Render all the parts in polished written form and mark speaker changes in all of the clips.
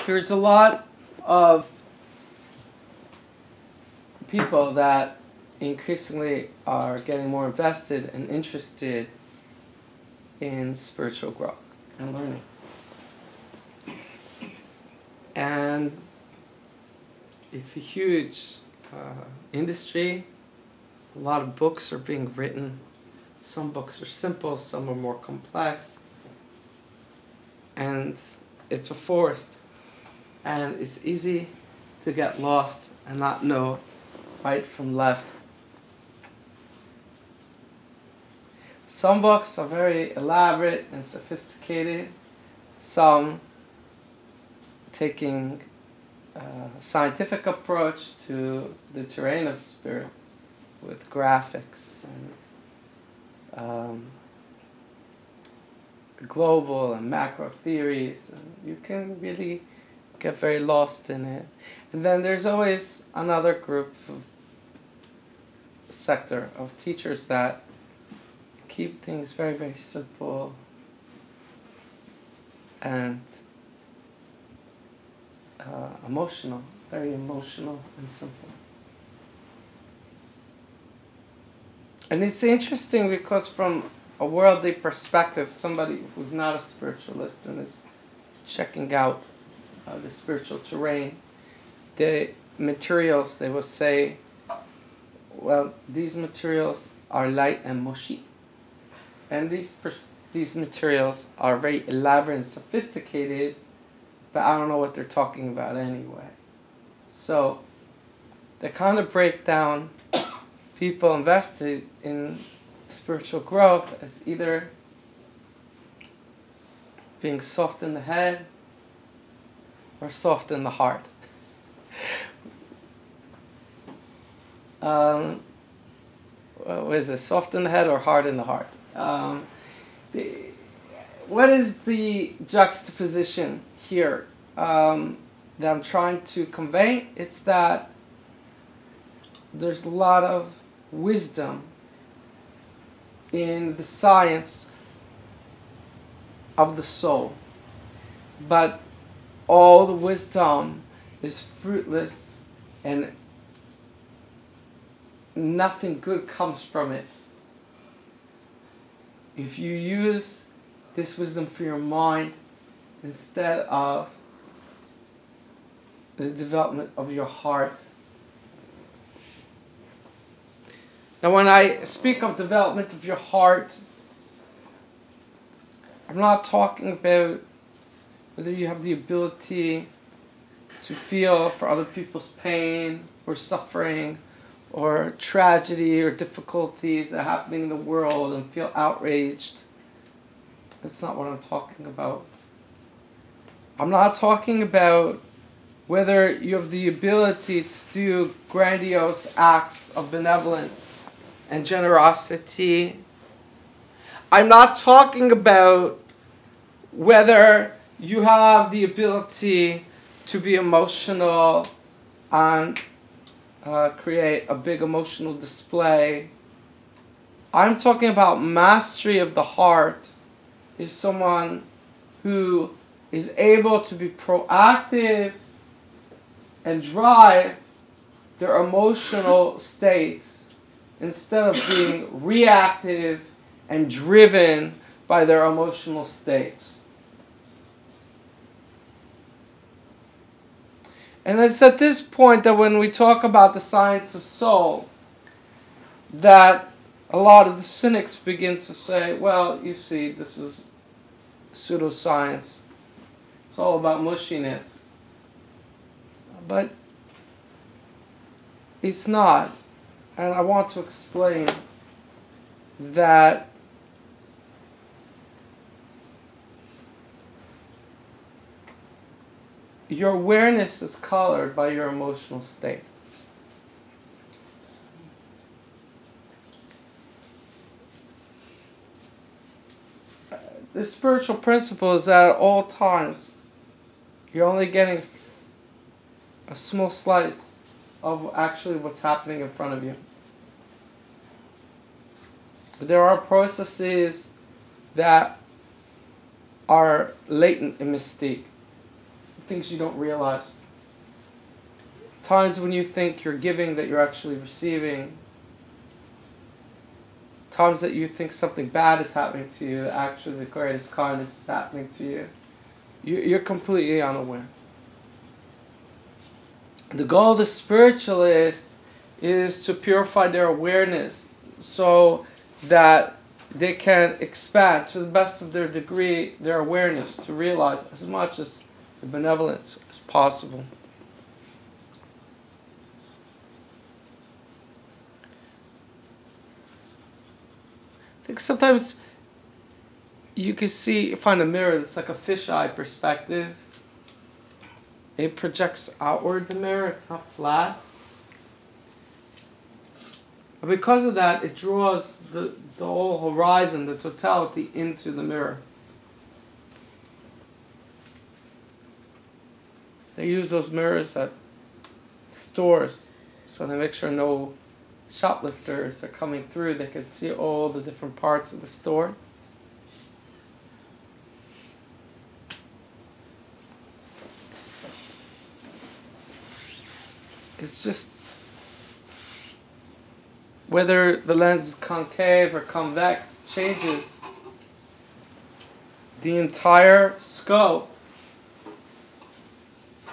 Speaker 1: There's a lot of people that increasingly are getting more invested and interested in spiritual growth and learning. And it's a huge industry. A lot of books are being written. Some books are simple, some are more complex. And it's a forest. And it's easy to get lost and not know right from left. Some books are very elaborate and sophisticated. Some taking a scientific approach to the terrain of spirit with graphics and global and macro theories. And you can really get very lost in it. And then there's always another group of sector of teachers that keep things very, very simple and emotional, very emotional and simple. And it's interesting because from a worldly perspective, somebody who's not a spiritualist and is checking out the spiritual terrain, the materials, they will say, well, these materials are light and mushy. And these materials are very elaborate and sophisticated, but I don't know what they're talking about anyway. So they kind of break down people invested in spiritual growth as either being soft in the head or soft in the heart. What is it? Soft in the head or hard in the heart? What is the juxtaposition here that I'm trying to convey? It's that there's a lot of wisdom in the science of the soul, but all the wisdom is fruitless and nothing good comes from it. If you use this wisdom for your mind instead of the development of your heart. Now when I speak of development of your heart, I'm not talking about whether you have the ability to feel for other people's pain or suffering or tragedy or difficulties that are happening in the world and feel outraged. That's not what I'm talking about. I'm not talking about whether you have the ability to do grandiose acts of benevolence and generosity. I'm not talking about whether you have the ability to be emotional and create a big emotional display. I'm talking about mastery of the heart is someone who is able to be proactive and drive their emotional states instead of being reactive and driven by their emotional states. And it's at this point that when we talk about the science of soul, that a lot of the cynics begin to say, well, you see, this is pseudoscience. It's all about mushiness. But it's not. And I want to explain that your awareness is colored by your emotional state. The spiritual principle is that at all times you're only getting a small slice of actually what's happening in front of you. There are processes that are latent in mystique. things you don't realize. Times when you think you're giving that you're actually receiving. Times that you think something bad is happening to you, actually the greatest kindness is happening to you. You're completely unaware. The goal of the spiritualist is to purify their awareness so that they can expand to the best of their degree their awareness to realize as much as the benevolence as possible. I think sometimes you can find a mirror that's like a fisheye perspective. It projects outward, the mirror, it's not flat. And because of that, it draws the whole horizon, the totality, into the mirror. They use those mirrors at stores, so they make sure no shoplifters are coming through. They can see all the different parts of the store. It's just whether the lens is concave or convex changes the entire scope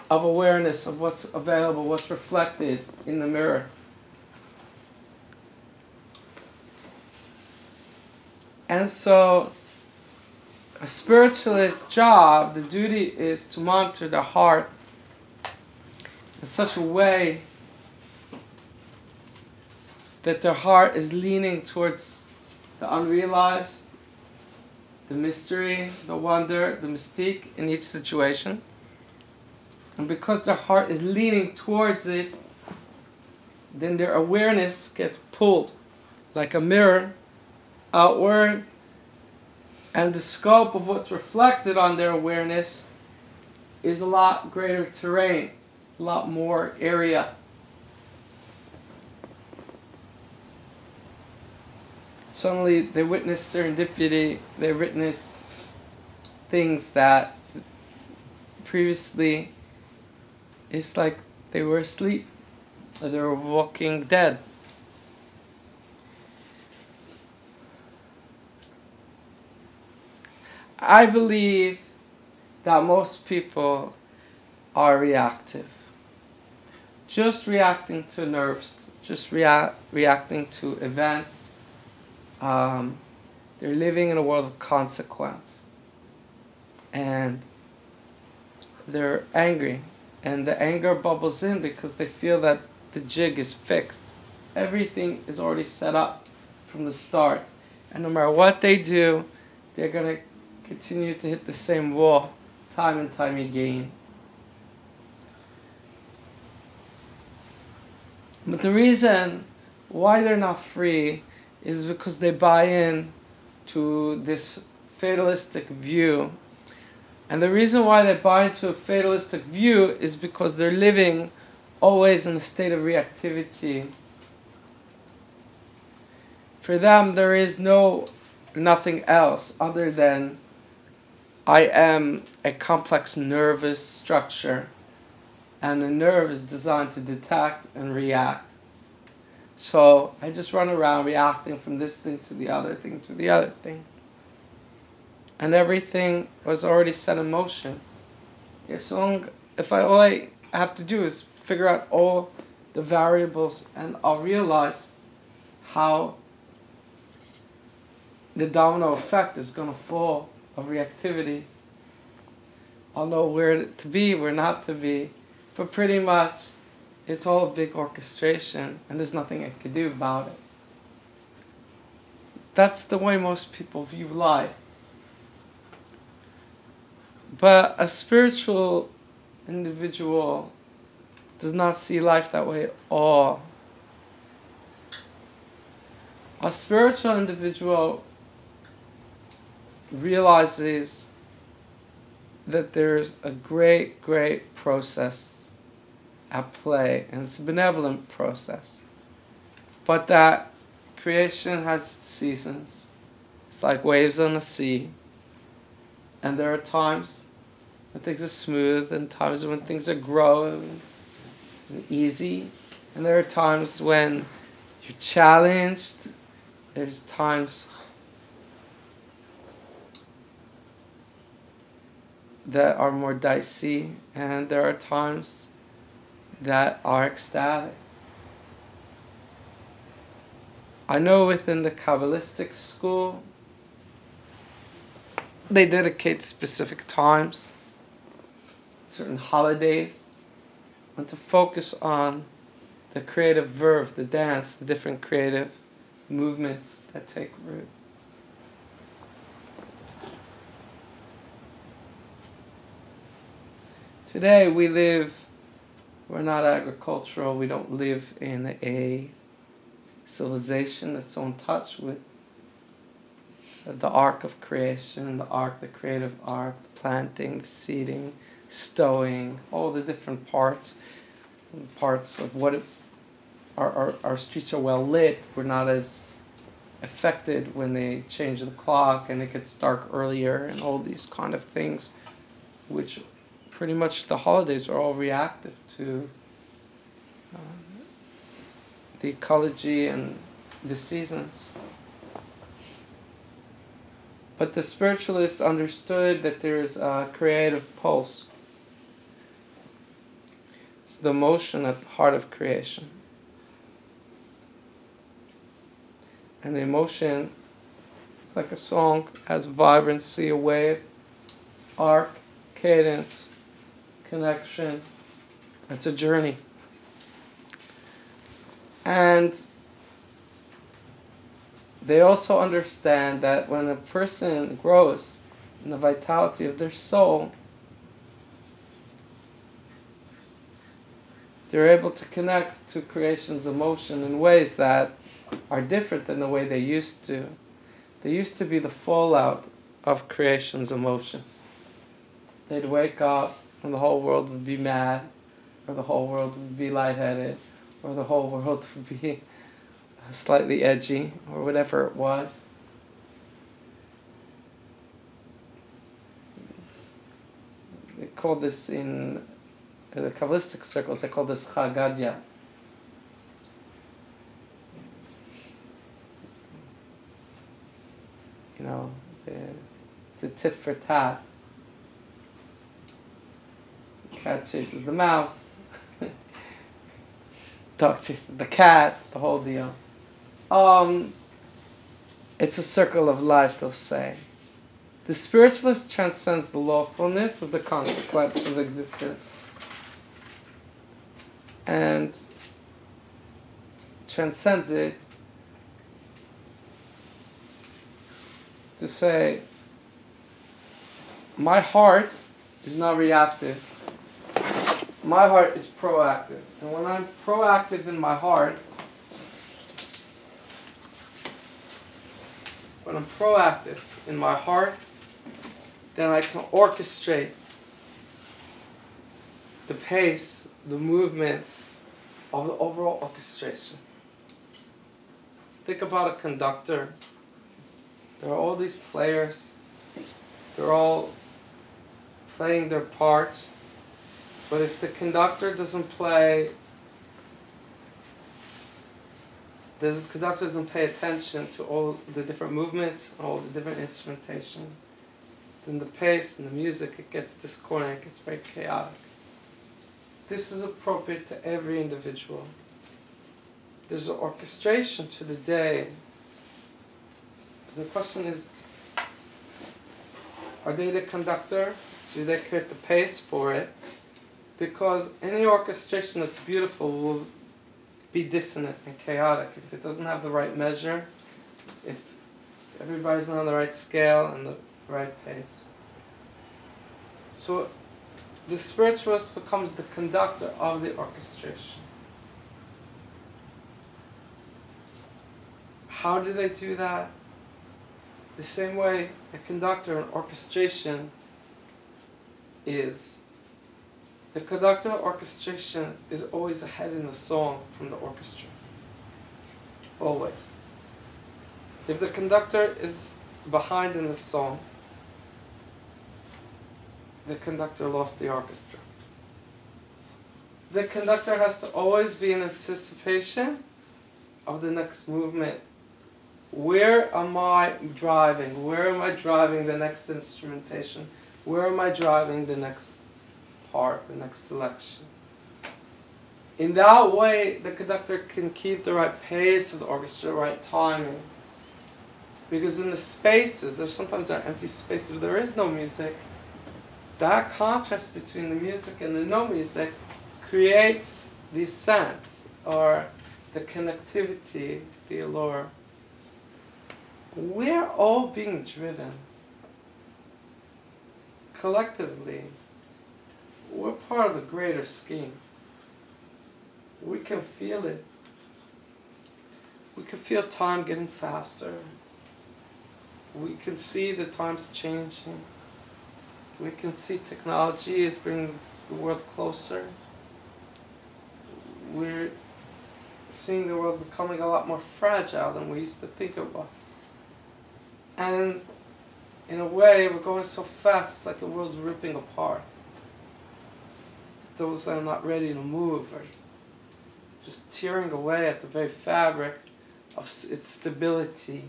Speaker 1: of awareness of what's available, what's reflected in the mirror. And so, a spiritualist job, the duty is to monitor the heart in such a way that their heart is leaning towards the unrealized, the mystery, the wonder, the mystique in each situation. And because their heart is leaning towards it, then their awareness gets pulled like a mirror outward, and the scope of what's reflected on their awareness is a lot greater terrain, a lot more area. Suddenly they witness serendipity, they witness things that previously it's like they were asleep, or they were walking dead. I believe that most people are reactive. Just reacting to nerves, just reacting to events. They're living in a world of consequence. And they're angry. And the anger bubbles in because they feel that the jig is fixed. Everything is already set up from the start. And no matter what they do, they're going to continue to hit the same wall time and time again. But the reason why they're not free is because they buy in to this fatalistic view. And the reason why they buy into a fatalistic view is because they're living always in a state of reactivity. For them, there is nothing else other than I am a complex nervous structure, and the nerve is designed to detect and react. So I just run around reacting from this thing to the other thing to the other thing. And everything was already set in motion. All I have to do is figure out all the variables, and I'll realize how the domino effect is going to fall of reactivity. I'll know where to be, where not to be. But pretty much, it's all a big orchestration, and there's nothing I can do about it. That's the way most people view life. But a spiritual individual does not see life that way at all. A spiritual individual realizes that there's a great, great process at play, and it's a benevolent process. But that creation has seasons. It's like waves on the sea. And there are times when things are smooth, and times when things are growing and easy. And there are times when you're challenged. There's times that are more dicey, and there are times that are ecstatic. I know within the Kabbalistic school, they dedicate specific times, certain holidays, and to focus on the creative verve, the dance, the different creative movements that take root. Today we're not agricultural, we don't live in a civilization that's so in touch with the arc of creation, the creative arc, the planting, the seeding, stowing, all the different parts of what our streets are well lit. We're not as affected when they change the clock and it gets dark earlier and all these kind of things, which pretty much the holidays are all reactive to the ecology and the seasons. But the spiritualists understood that there's a creative pulse. It's the motion at the heart of creation. And the emotion, it's like a song, has vibrancy, a wave, arc, cadence, connection. It's a journey. And they also understand that when a person grows in the vitality of their soul, they're able to connect to creation's emotion in ways that are different than the way they used to. They used to be the fallout of creation's emotions. They'd wake up and the whole world would be mad, or the whole world would be lightheaded, or the whole world would be slightly edgy, or whatever it was. They call this in the Kabbalistic circles, they call this Chagadya. You know, it's a tit for tat. The cat chases the mouse, dog chases the cat, the whole deal. It's a circle of life, they'll say. The spiritualist transcends the lawfulness of the consequence of existence and transcends it to say, my heart is not reactive. My heart is proactive. And when I'm proactive in my heart, then I can orchestrate the pace, the movement of the overall orchestration. Think about a conductor. There are all these players. They're all playing their parts. But if the conductor doesn't pay attention to all the different movements, all the different instrumentation, then the pace and the music, it gets discordant, it gets very chaotic. This is appropriate to every individual. There's an orchestration to the day. The question is, are they the conductor? Do they create the pace for it? Because any orchestration that's beautiful will be dissonant and chaotic if it doesn't have the right measure, if everybody's not on the right scale and the right pace. So the spiritualist becomes the conductor of the orchestration. How do they do that? The same way a conductor in orchestration is. The conductor orchestration is always ahead in the song from the orchestra. Always. If the conductor is behind in the song, the conductor lost the orchestra. The conductor has to always be in anticipation of the next movement. Where am I driving? Where am I driving the next instrumentation? Where am I driving the next part, the next selection? In that way, the conductor can keep the right pace of the orchestra, the right timing. Because in the spaces, there's sometimes there are empty spaces where there is no music. That contrast between the music and the no music creates the sense, or the connectivity, the allure. We're all being driven. Collectively, we're part of the greater scheme. We can feel it. We can feel time getting faster. We can see the times changing. We can see technology is bringing the world closer. We're seeing the world becoming a lot more fragile than we used to think it was. And in a way, we're going so fast, it's like the world's ripping apart. Those that are not ready to move are just tearing away at the very fabric of its stability.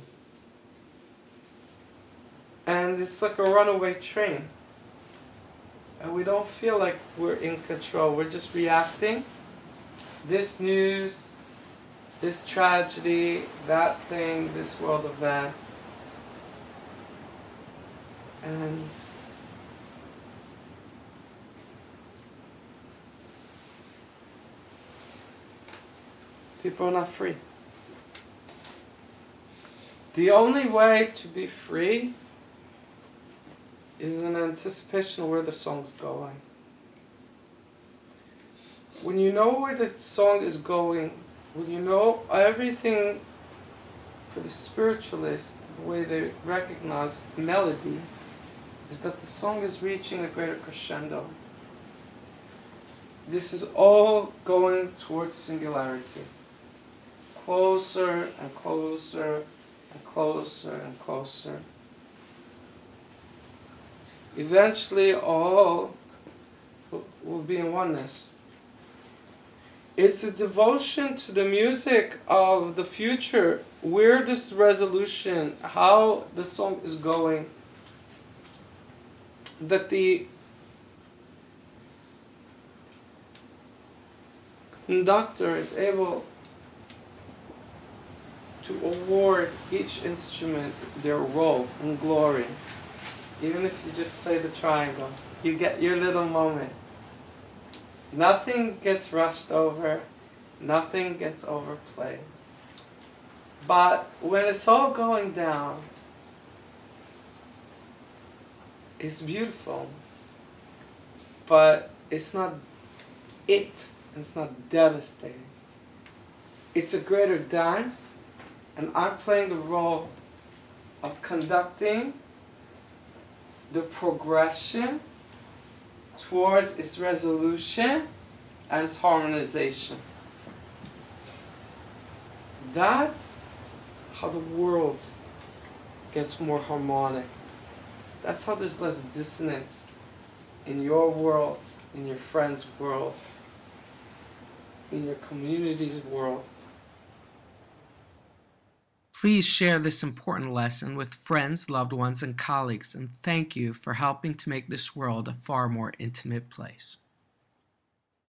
Speaker 1: And it's like a runaway train. And we don't feel like we're in control. We're just reacting. This news, this tragedy, that thing, this world event. And people are not free. The only way to be free is in anticipation of where the song's going. When you know where the song is going, when you know everything, for the spiritualist, the way they recognize the melody is that the song is reaching a greater crescendo. This is all going towards singularity. Closer and closer and closer and closer. Eventually all will be in oneness. It's a devotion to the music of the future, where this resolution, how the song is going, that the conductor is able to award each instrument their role and glory. Even if you just play the triangle, you get your little moment. Nothing gets rushed over, nothing gets overplayed. But when it's all going down, it's beautiful, but it's not it's not devastating. It's a greater dance, and I'm playing the role of conducting the progression towards its resolution and its harmonization. That's how the world gets more harmonic. That's how there's less dissonance in your world, in your friend's world, in your community's world. Please share this important lesson with friends, loved ones, and colleagues, and thank you for helping to make this world a far more intimate place.